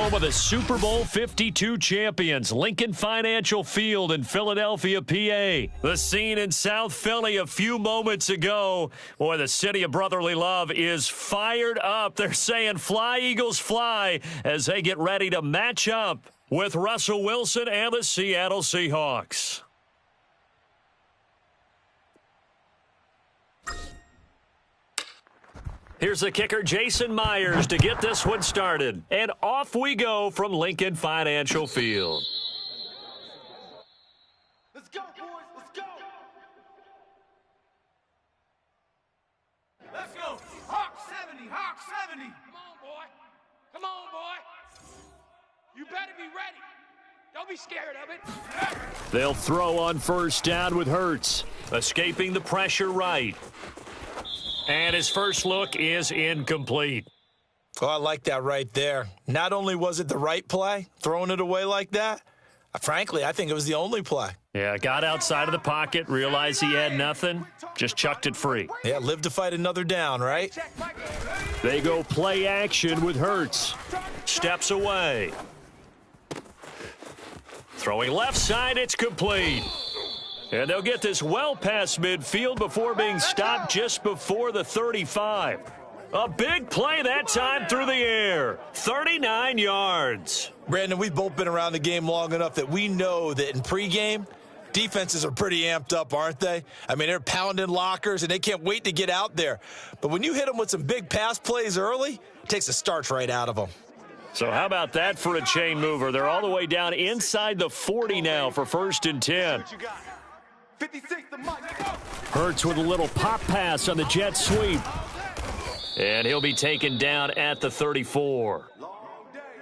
home of the Super Bowl 52 champions, Lincoln Financial Field in Philadelphia, PA. The scene in South Philly a few moments ago. Boy, the city of brotherly love is fired up. They're saying fly, Eagles, fly, as they get ready to match up with Russell Wilson and the Seattle Seahawks. Here's the kicker, Jason Myers, to get this one started. And off we go from Lincoln Financial Field. Let's go, boys. Let's go. Let's go. Hawk 70. Hawk 70. Come on, boy. Come on, boy. You better be ready. Don't be scared of it. They'll throw on first down with Hurts, escaping the pressure right. And his first look is incomplete. Oh, I like that right there. Not only was it the right play, throwing it away like that, frankly, I think it was the only play. Yeah, got outside of the pocket, realized he had nothing, just chucked it free. Yeah, live to fight another down, right? They go play action with Hurts. Steps away. Throwing left side, it's complete. And they'll get this well past midfield before being stopped just before the 35. A big play that time through the air. 39 yards. Brandon, we've both been around the game long enough that we know that in pregame, defenses are pretty amped up, aren't they? I mean, they're pounding lockers, and they can't wait to get out there. But when you hit them with some big pass plays early, it takes the starch right out of them. So how about that for a chain mover? They're all the way down inside the 40 now for 1st and 10. 56 the mic. Hurts with a little pop pass on the jet sweep. And he'll be taken down at the 34.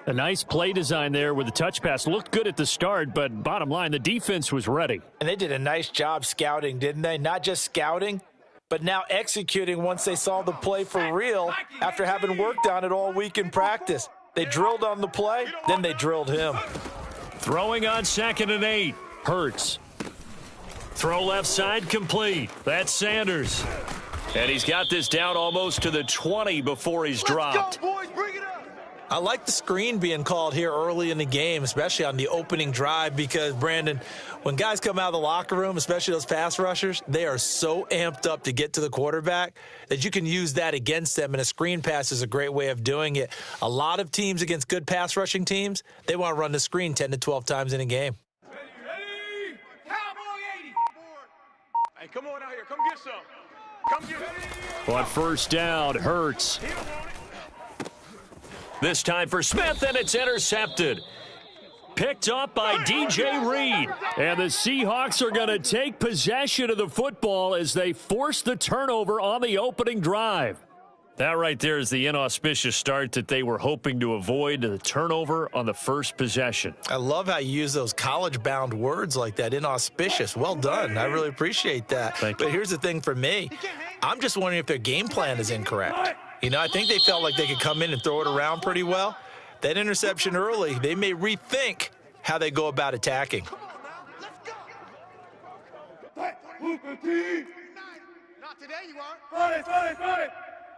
A nice play design there with the touch pass. Looked good at the start, but bottom line, the defense was ready. And they did a nice job scouting, didn't they? Not just scouting, but now executing once they saw the play for real after having worked on it all week in practice. They drilled on the play, then they drilled him. Throwing on 2nd and 8. Hurts. Throw left side complete. That's Sanders. And he's got this down almost to the 20 before he's dropped. Let's go, boys. Bring it up. I like the screen being called here early in the game, especially on the opening drive, because, Brandon, when guys come out of the locker room, especially those pass rushers, they are so amped up to get to the quarterback that you can use that against them, and a screen pass is a great way of doing it. A lot of teams against good pass rushing teams, they want to run the screen 10 to 12 times in a game. Hey, come on out here. Come get some. Come get it. On first down, Hurts. This time for Smith, and it's intercepted. Picked up by DJ Reed. And the Seahawks are going to take possession of the football as they force the turnover on the opening drive. That right there is the inauspicious start that they were hoping to avoid, the turnover on the first possession. I love how you use those college-bound words like that, inauspicious. Well done. I really appreciate that. Thank you. But here's the thing for me. I'm just wondering if their game plan is incorrect. You know, I think they felt like they could come in and throw it around pretty well. That interception early, they may rethink how they go about attacking. Not today, you aren't. Fight it.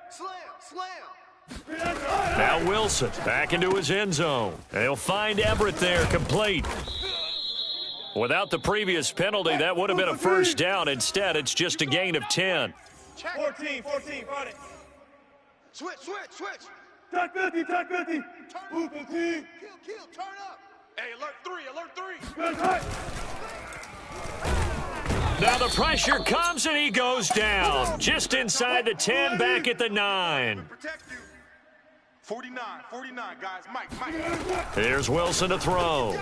Slam. Now Wilson back into his end zone. They'll find Everett there, complete. Without the previous penalty, that would have been a first down. Instead, it's just a gain of 10. 14, fight it. Switch. Tuck 50. Kill, turn up. Hey, alert 3. Good, right. Now the pressure comes and he goes down. Just inside the 10, back at the 9. Protect you. 49, guys. Mike. Here's Wilson to throw.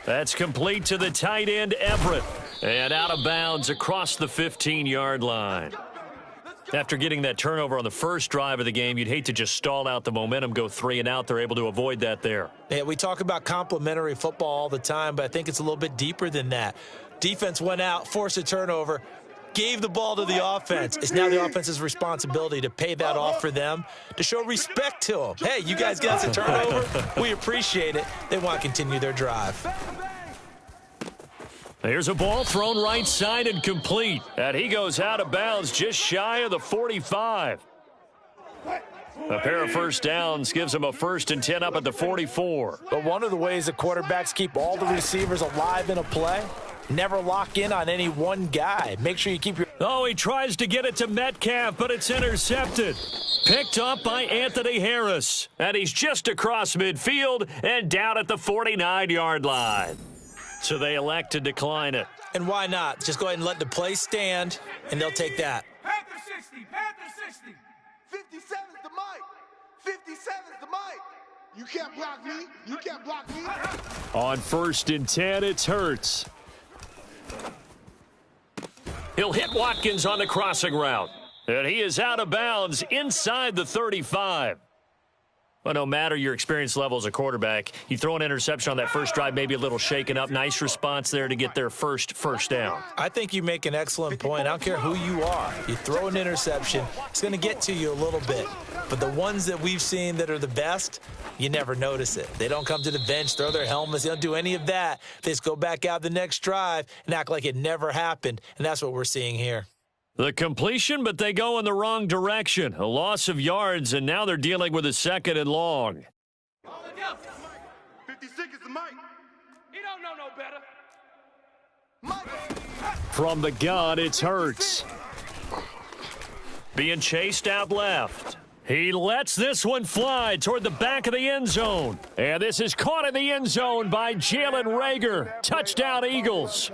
That's complete to the tight end, Everett. And out of bounds across the 15-yard line. After getting that turnover on the first drive of the game, you'd hate to just stall out the momentum, go 3 and out. They're able to avoid that there. Yeah, we talk about complementary football all the time, but I think it's a little bit deeper than that. Defense went out, forced a turnover, gave the ball to the offense. It's now the offense's responsibility to pay that off for them, to show respect to them. Hey, you guys got us a turnover. We appreciate it. They want to continue their drive. There's a ball thrown right side and complete. And he goes out of bounds just shy of the 45. A pair of first downs gives them a 1st and 10 up at the 44. But one of the ways the quarterbacks keep all the receivers alive in a play, never lock in on any one guy. Make sure you keep your... Oh, he tries to get it to Metcalf, but it's intercepted. Picked up by Anthony Harris. And he's just across midfield and down at the 49-yard line. So they elect to decline it. And why not? Just go ahead and let the play stand, and they'll take that. Panther 60, Panther 60. 57's the mic. 57's the mic. You can't block me. You can't block me. On 1st and 10, it's Hurts. He'll hit Watkins on the crossing route. And he is out of bounds inside the 35. Well, no matter your experience level as a quarterback, you throw an interception on that first drive, maybe a little shaken up. Nice response there to get their first down. I think you make an excellent point. I don't care who you are. You throw an interception, it's going to get to you a little bit. But the ones that we've seen that are the best, you never notice it. They don't come to the bench, throw their helmets. They don't do any of that. They just go back out the next drive and act like it never happened. And that's what we're seeing here. The completion, but they go in the wrong direction. A loss of yards, and now they're dealing with a 2nd and long. 56 is the mic. He don't know no better. From the gun, it's Hurts. Being chased out left. He lets this one fly toward the back of the end zone. And this is caught in the end zone by Jalen Reagor. Touchdown, Eagles.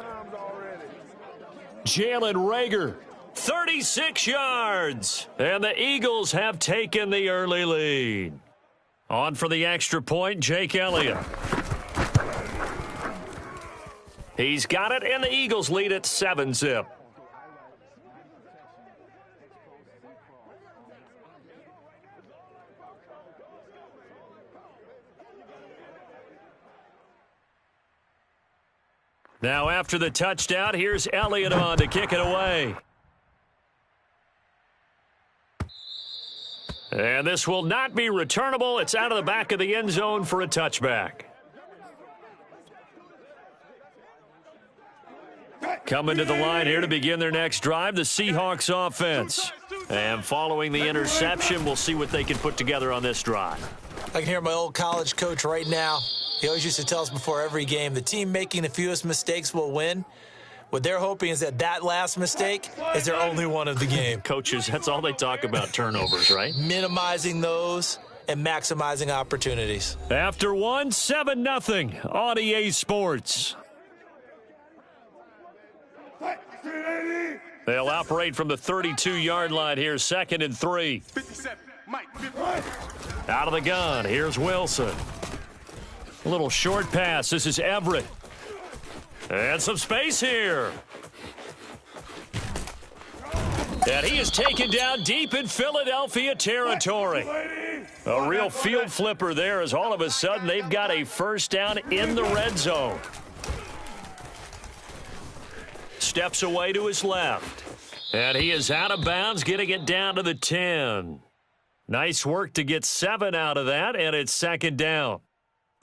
Jalen Reagor. 36 yards, and the Eagles have taken the early lead. On for the extra point, Jake Elliott. He's got it, and the Eagles lead at 7-zip. Now after the touchdown, here's Elliott on to kick it away. And this will not be returnable. It's out of the back of the end zone for a touchback. Coming to the line here to begin their next drive, the Seahawks offense. And following the interception, we'll see what they can put together on this drive. I can hear my old college coach right now. He always used to tell us before every game, the team making the fewest mistakes will win. What they're hoping is that last mistake is their only one of the game. Coaches, that's all they talk about, turnovers, right? Minimizing those and maximizing opportunities. After one, 7-0 on EA Sports. They'll operate from the 32-yard line here, 2nd and 3. 57, Mike. Out of the gun, here's Wilson. A little short pass, this is Everett. And some space here. And he is taken down deep in Philadelphia territory. A real field flipper there as all of a sudden they've got a first down in the red zone. Steps away to his left. And he is out of bounds, getting it down to the 10. Nice work to get 7 out of that, and it's 2nd down.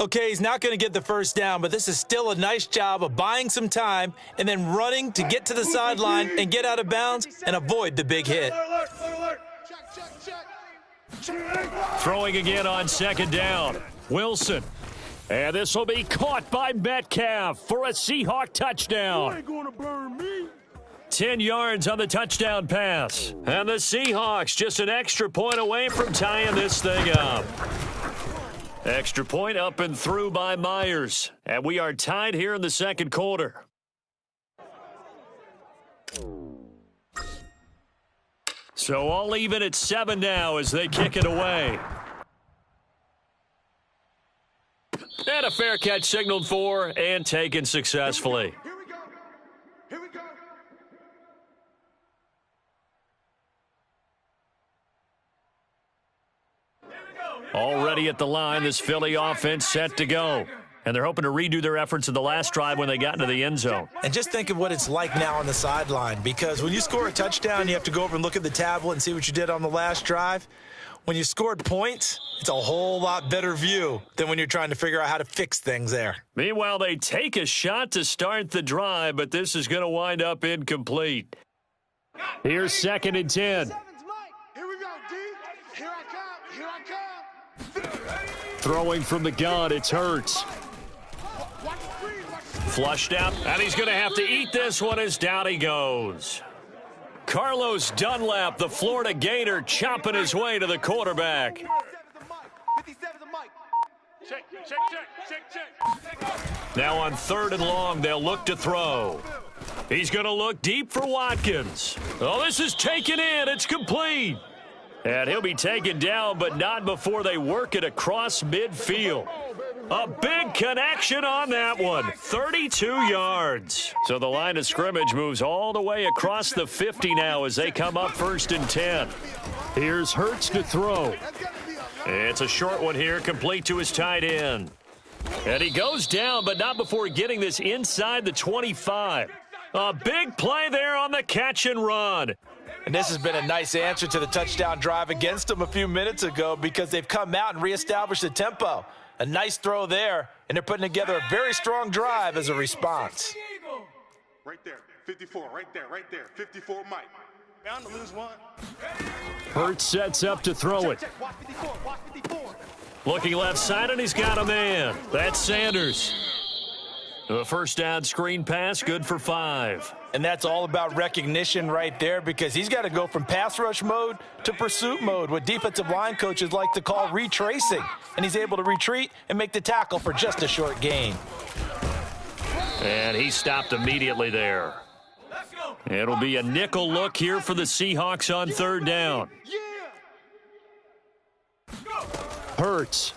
Okay, he's not going to get the first down, but this is still a nice job of buying some time and then running to get to the sideline and get out of bounds and avoid the big hit. Throwing again on 2nd down. Wilson. And this will be caught by Metcalf for a Seahawk touchdown. You ain't gonna burn me. 10 yards on the touchdown pass. And the Seahawks just an extra point away from tying this thing up. Extra point up and through by Myers. And we are tied here in the 2nd quarter. So all even at 7 now as they kick it away. And a fair catch signaled for and taken successfully. Here we go. Here we go. Already at the line, this Philly offense set to go. And they're hoping to redo their efforts in the last drive when they got into the end zone. And just think of what it's like now on the sideline, because when you score a touchdown, you have to go over and look at the tablet and see what you did on the last drive. When you scored points, it's a whole lot better view than when you're trying to figure out how to fix things there. Meanwhile, they take a shot to start the drive, but this is going to wind up incomplete. Here's 2nd and 10. Here we go, D. Here I come. throwing from the gun. It's Hurts. Flushed out, and he's going to have to eat this one as down he goes. Carlos Dunlap, the Florida Gator, chopping his way to the quarterback. Now on 3rd and long, they'll look to throw. He's going to look deep for Watkins. Oh, this is taken in. It's complete. And he'll be taken down, but not before they work it across midfield. A big connection on that one. 32 yards. So the line of scrimmage moves all the way across the 50 now as they come up 1st and 10. Here's Hurts to throw. It's a short one here, complete to his tight end. And he goes down, but not before getting this inside the 25. A big play there on the catch and run. And this has been a nice answer to the touchdown drive against them a few minutes ago because they've come out and reestablished the tempo. A nice throw there, and they're putting together a very strong drive as a response. Right there, 54, right there, 54, Mike. Bound to lose one. Hurts sets up to throw it. Looking left side, and he's got a man. That's Sanders. A first down screen pass, good for 5. And that's all about recognition right there because he's got to go from pass rush mode to pursuit mode, what defensive line coaches like to call retracing. And he's able to retreat and make the tackle for just a short gain. And he stopped immediately there. It'll be a nickel look here for the Seahawks on 3rd down. Hurts.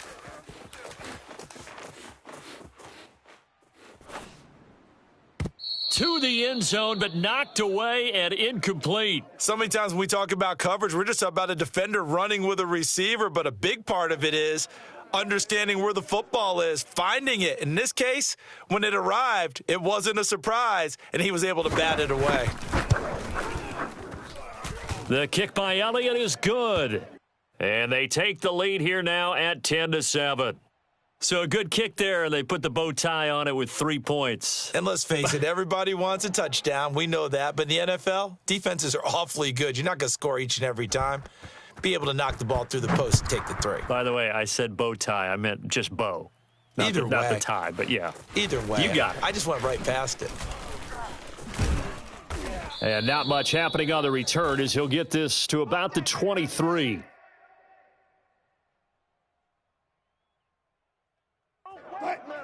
To the end zone, but knocked away and incomplete. So many times when we talk about coverage, we're just about a defender running with a receiver, but a big part of it is understanding where the football is, finding it. In this case, when it arrived, it wasn't a surprise, and he was able to bat it away. The kick by Elliott is good. And they take the lead here now at 10-7. So a good kick there, and they put the bow tie on it with 3 points. And let's face it, everybody wants a touchdown. We know that. But in the NFL, defenses are awfully good. You're not going to score each and every time. Be able to knock the ball through the post and take the 3. By the way, I said bow tie. I meant just bow. Not the tie, but yeah. Either way. You got it. I just went right past it. And not much happening on the return as he'll get this to about the 23.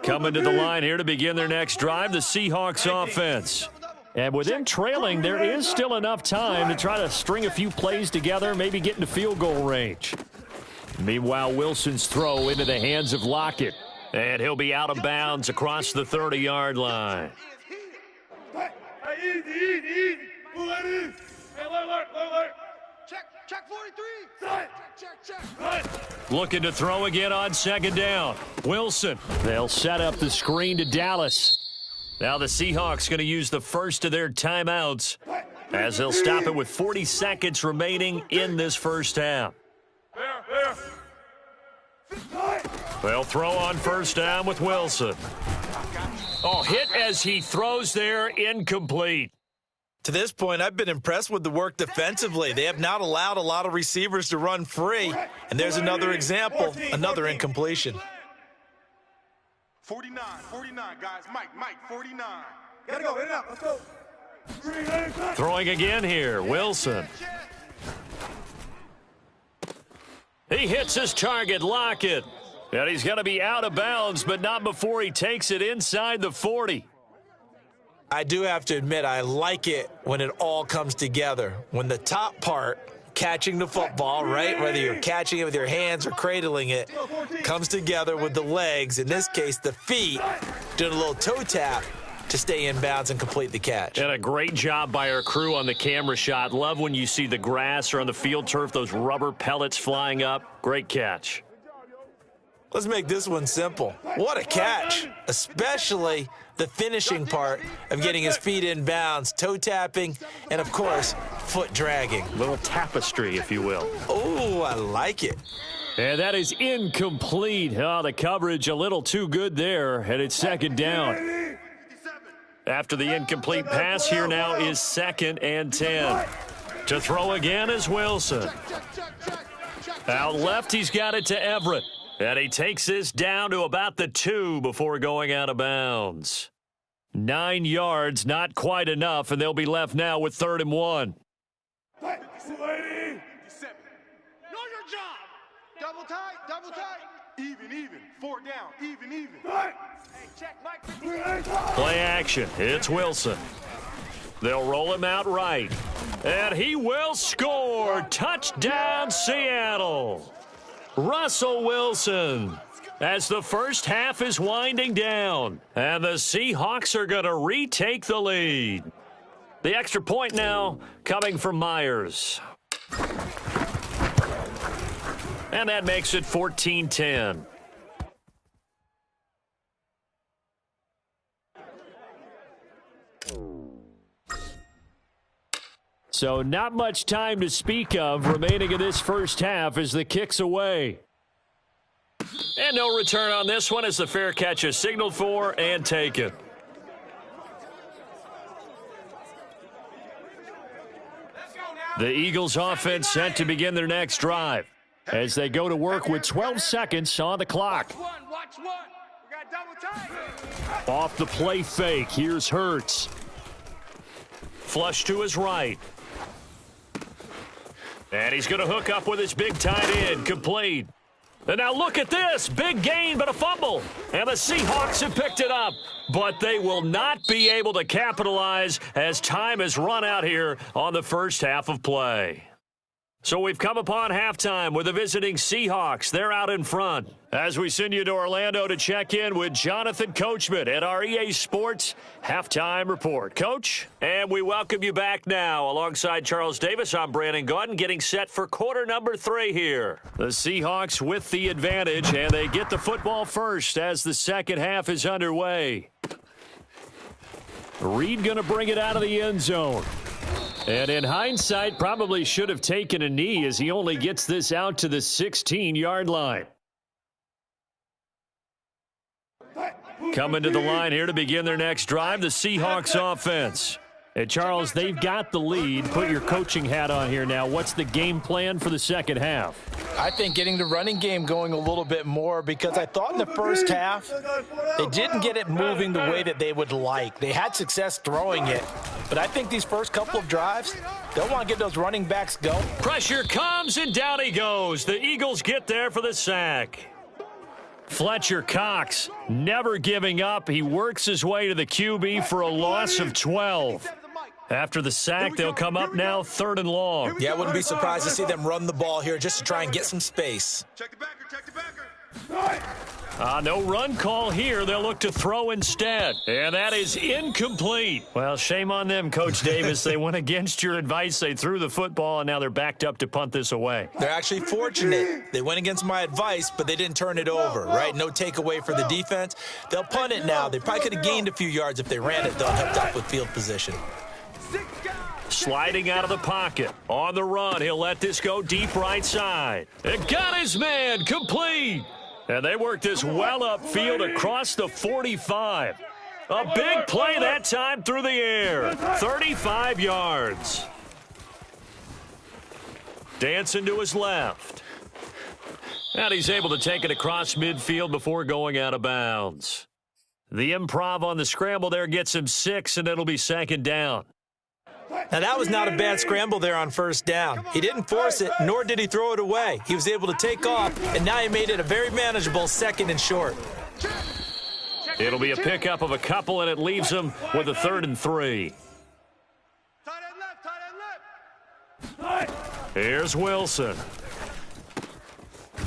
Coming to the line here to begin their next drive, the Seahawks offense. And with them trailing, there is still enough time to try to string a few plays together, maybe get into field goal range. Meanwhile, Wilson's throw into the hands of Lockett. And he'll be out of bounds across the 30-yard line. Easy. Move it in. Hey, alert. Check 43. Check. Looking to throw again on 2nd down. Wilson. They'll set up the screen to Dallas. Now the Seahawks going to use the first of their timeouts as they'll stop it with 40 seconds remaining in this first half. They'll throw on 1st down with Wilson. Oh, hit as he throws there, incomplete. To this point, I've been impressed with the work defensively. They have not allowed a lot of receivers to run free. And there's another example, another incompletion. 49, guys. Mike, 49. Gotta go, hit it up, let's go. Throwing again here, Wilson. He hits his target, Lockett. And he's going to be out of bounds, but not before he takes it inside the 40. I do have to admit, I like it when it all comes together. When the top part, catching the football, right, whether you're catching it with your hands or cradling it, comes together with the legs, in this case the feet, doing a little toe tap to stay in bounds and complete the catch. And a great job by our crew on the camera shot. Love when you see the grass or on the field turf, those rubber pellets flying up. Great catch. Let's make this one simple. What a catch, especially the finishing part of getting his feet in bounds, toe tapping, and, of course, foot dragging. Little tapestry, if you will. Oh, I like it. And that is incomplete. Oh, the coverage a little too good there, and it's 2nd down. After the incomplete pass, here now is 2nd and 10. To throw again is Wilson. Out left, he's got it to Everett. And he takes this down to about the 2 before going out of bounds. 9 yards, not quite enough, and they'll be left now with 3rd and 1. Know your job. Double tight, double tight. Even. 4 down, even. Hey, check Mike. Play action. It's Wilson. They'll roll him out right. And he will score. Touchdown, Seattle. Russell Wilson. As the first half is winding down. And the Seahawks are going to retake the lead. The extra point now coming from Myers. And that makes it 14-10. So not much time to speak of remaining in this first half as the kick's away. And no return on this one as the fair catch is signaled for and taken. The Eagles offense set to begin their next drive as they go to work with 12 seconds on the clock. Watch one. We got double tight. Off the play fake, here's Hurts. Flush to his right. And he's going to hook up with his big tight end, complete. And now look at this, big gain but a fumble. And the Seahawks have picked it up, but they will not be able to capitalize as time has run out here on the first half of play. So we've come upon halftime with the visiting Seahawks. They're out in front. As we send you to Orlando to check in with Jonathan Coachman at our EA Sports Halftime Report. Coach, and we welcome you back now. Alongside Charles Davis, I'm Brandon Gaudin, getting set for quarter number 3 here. The Seahawks with the advantage, and they get the football first as the second half is underway. Reed going to bring it out of the end zone. And in hindsight, probably should have taken a knee as he only gets this out to the 16-yard line. Coming to the line here to begin their next drive, the Seahawks offense. And Charles, they've got the lead. Put your coaching hat on here now. What's the game plan for the second half? I think getting the running game going a little bit more because I thought in the first half they didn't get it moving the way that they would like. They had success throwing it, but I think these first couple of drives, they'll want to get those running backs going. Pressure comes, and down he goes. The Eagles get there for the sack. Fletcher Cox never giving up. He works his way to the QB for a loss of 12. After the sack, they'll come up now 3rd and long. Yeah, I wouldn't be surprised to see them run the ball here just to try and get some space. Check the backer. No run call here. They'll look to throw instead. And that is incomplete. Well, shame on them, Coach Davis. They went against your advice. They threw the football, and now they're backed up to punt this away. They're actually fortunate. They went against my advice, but they didn't turn it over, right? No takeaway for the defense. They'll punt it now. They probably could have gained a few yards if they ran it, though, helped out with field position. Sliding out of the pocket. On the run, he'll let this go deep right side. And got his man complete. And they work this well upfield across the 45. A big play that time through the air. 35 yards. Dancing to his left. And he's able to take it across midfield before going out of bounds. The improv on the scramble there gets him 6, and it'll be 2nd down. Now, that was not a bad scramble there on 1st down. He didn't force it, nor did he throw it away. He was able to take off, and now he made it a very manageable 2nd and short. It'll be a pickup of a couple, and it leaves him with a 3rd and 3. Tight end left. Here's Wilson.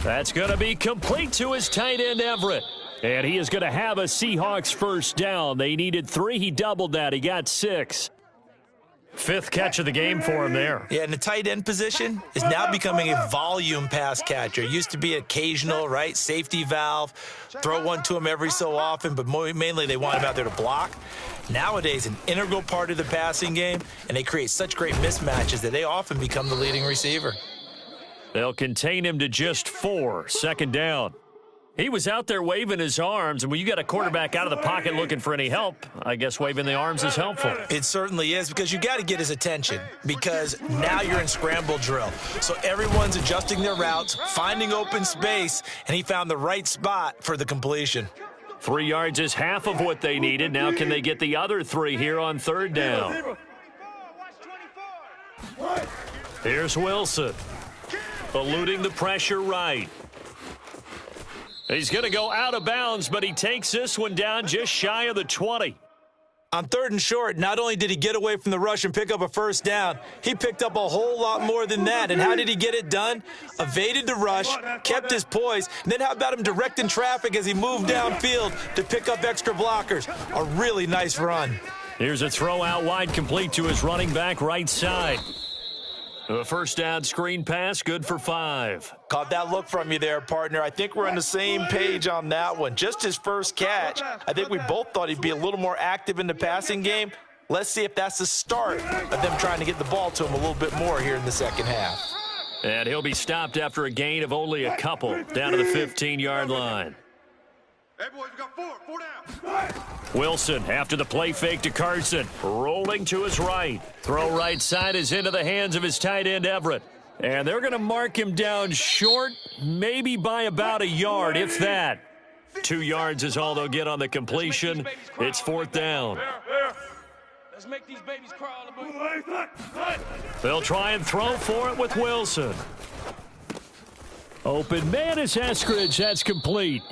That's going to be complete to his tight end, Everett. And he is going to have a Seahawks 1st down. They needed 3. He doubled that. He got 6. 5th catch of the game for him there. Yeah, and the tight end position is now becoming a volume pass catcher. It used to be occasional, right? Safety valve, throw one to him every so often, but mainly they want him out there to block. Nowadays, an integral part of the passing game, and they create such great mismatches that they often become the leading receiver. They'll contain him to just 4. 2nd down. He was out there waving his arms, and when you got a quarterback out of the pocket looking for any help, I guess waving the arms is helpful. It certainly is, because you got to get his attention, because now you're in scramble drill. So everyone's adjusting their routes, finding open space, and he found the right spot for the completion. 3 yards is half of what they needed. Now can they get the other 3 here on third down? Here's Wilson, eluding the pressure right. He's going to go out of bounds, but he takes this one down just shy of the 20. On 3rd and short, not only did he get away from the rush and pick up a first down, he picked up a whole lot more than that. And how did he get it done? Evaded the rush, kept his poise, and then how about him directing traffic as he moved downfield to pick up extra blockers? A really nice run. Here's a throw out wide, complete to his running back right side. A first down screen pass, good for 5. Caught that look from you there, partner. I think we're on the same page on that one. Just his first catch. I think we both thought he'd be a little more active in the passing game. Let's see if that's the start of them trying to get the ball to him a little bit more here in the second half. And he'll be stopped after a gain of only a couple, down to the 15-yard line. Hey, boys, we got 4 down. Wilson after the play fake to Carson, rolling to his right. Throw right side is into the hands of his tight end Everett. And they're going to mark him down short, maybe by about a yard, if that. 2 yards is all they'll get on the completion. It's 4th down. Let's make these babies crawl. They'll try and throw for it with Wilson. Open man is Eskridge. That's complete.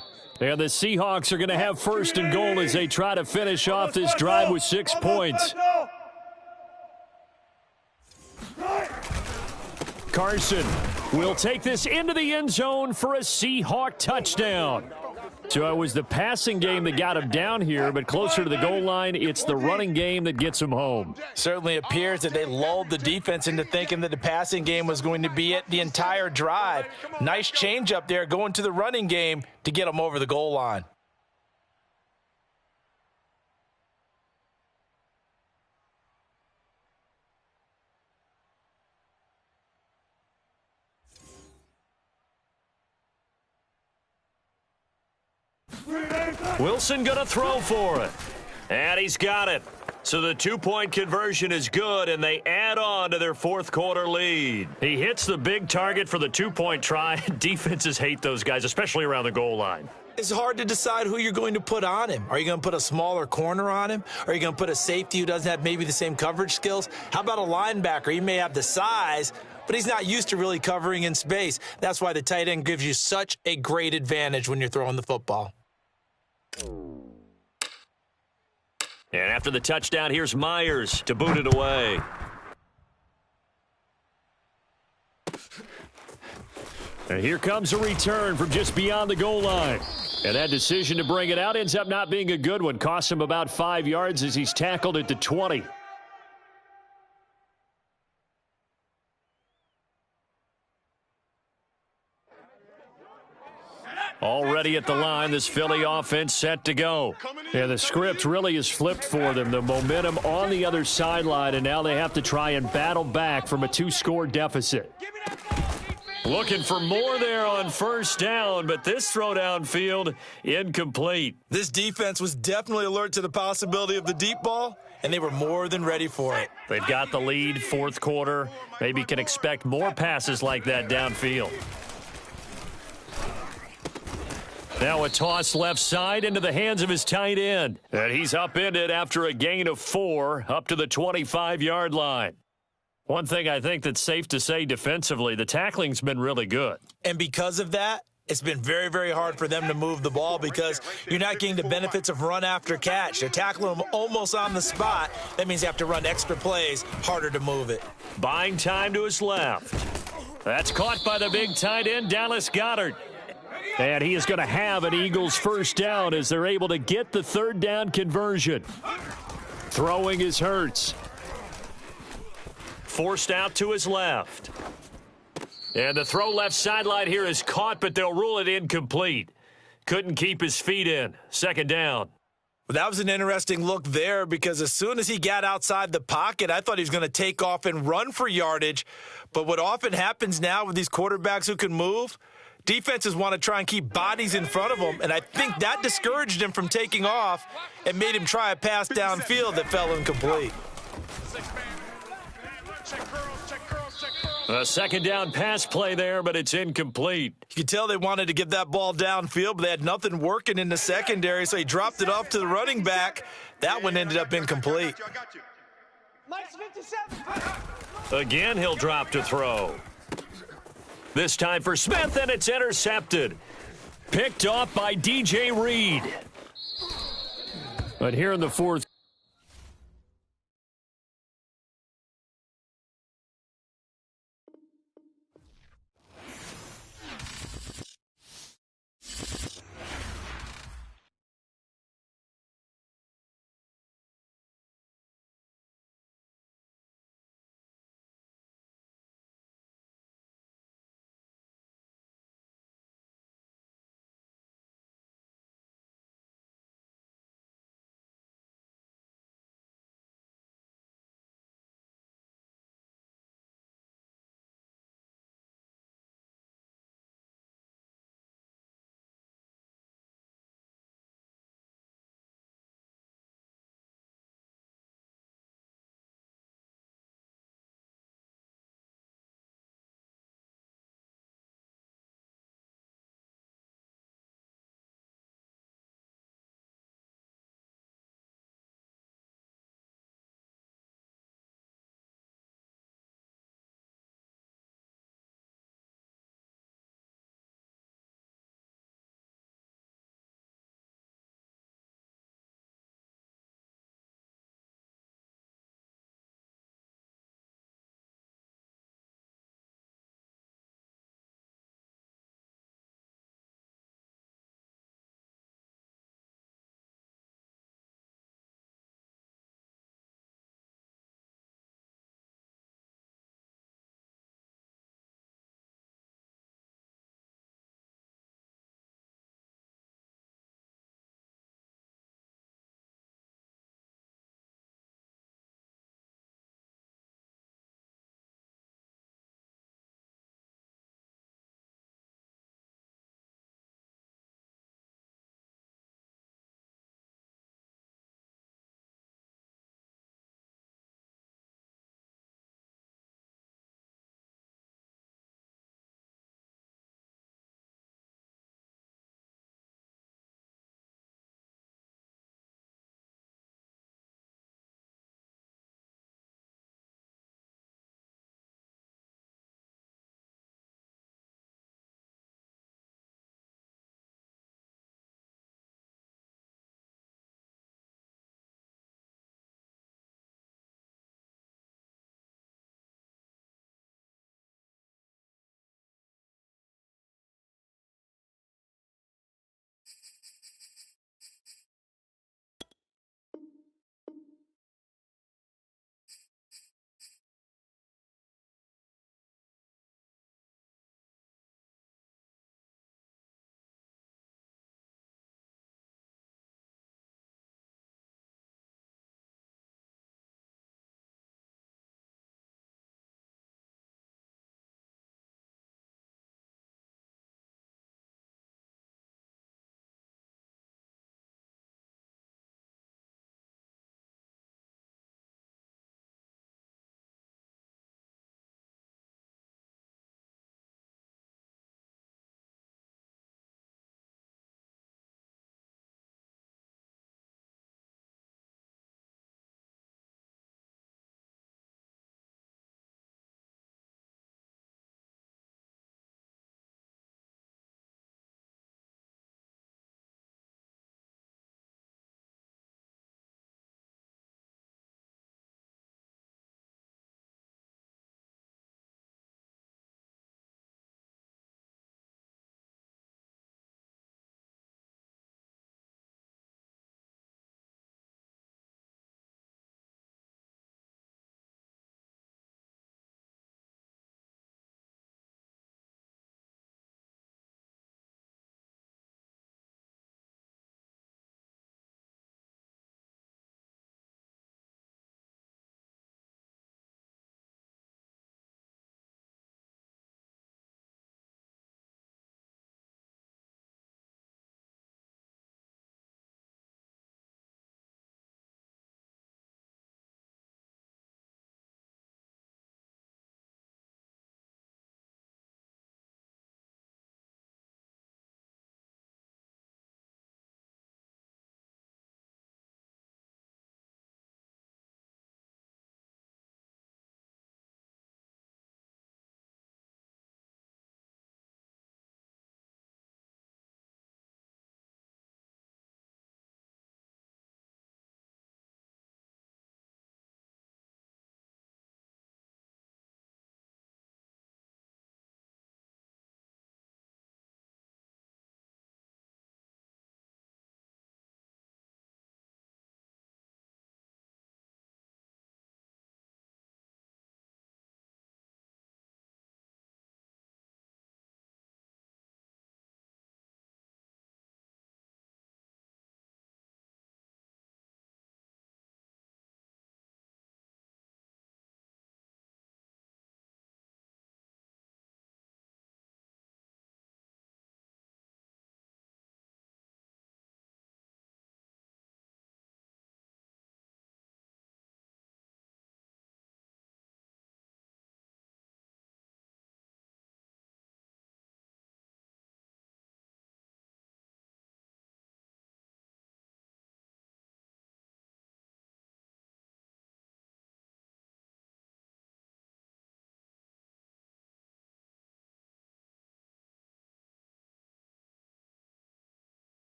And the Seahawks are going to have 1st and goal as they try to finish off this drive with 6 points. Carson will take this into the end zone for a Seahawk touchdown. So it was the passing game that got him down here, but closer to the goal line, it's the running game that gets him home. Certainly appears that they lulled the defense into thinking that the passing game was going to be it the entire drive. Nice change up there going to the running game to get them over the goal line. Wilson going to throw for it. And he's got it. So the 2-point conversion is good, and they add on to their 4th quarter lead. He hits the big target for the 2-point try. Defenses hate those guys, especially around the goal line. It's hard to decide who you're going to put on him. Are you going to put a smaller corner on him? Are you going to put a safety who doesn't have maybe the same coverage skills? How about a linebacker? He may have the size, but he's not used to really covering in space. That's why the tight end gives you such a great advantage when you're throwing the football. And after the touchdown, here's Myers to boot it away. And here comes a return from just beyond the goal line. And that decision to bring it out ends up not being a good one. Costs him about 5 yards as he's tackled at the 20. Already at the line, this Philly offense set to go. And the script really is flipped for them. The momentum on the other sideline, and now they have to try and battle back from a 2-score deficit. Looking for more there on 1st down, but this throw downfield incomplete. This defense was definitely alert to the possibility of the deep ball, and they were more than ready for it. They've got the lead, 4th quarter. Maybe can expect more passes like that downfield. Now a toss left side into the hands of his tight end. And he's upended after a gain of 4 up to the 25-yard line. One thing I think that's safe to say defensively, the tackling's been really good. And because of that, it's been very, very hard for them to move the ball because you're not getting the benefits of run after catch. They're tackling them almost on the spot. That means you have to run extra plays, harder to move it. Buying time to his left. That's caught by the big tight end, Dallas Goedert. And he is going to have an Eagles 1st down as they're able to get the 3rd down conversion. Throwing is Hurts. Forced out to his left. And the throw left sideline here is caught, but they'll rule it incomplete. Couldn't keep his feet in. 2nd down. Well, that was an interesting look there because as soon as he got outside the pocket, I thought he was going to take off and run for yardage. But what often happens now with these quarterbacks who can move, defenses want to try and keep bodies in front of them, and I think that discouraged him from taking off and made him try a pass downfield that fell incomplete. A second down pass play there, but it's incomplete. You could tell they wanted to get that ball downfield, but they had nothing working in the secondary, so he dropped it off to the running back. That one ended up incomplete. Again, he'll drop to throw. This time for Smith, and it's intercepted. Picked off by DJ Reed. But here in the fourth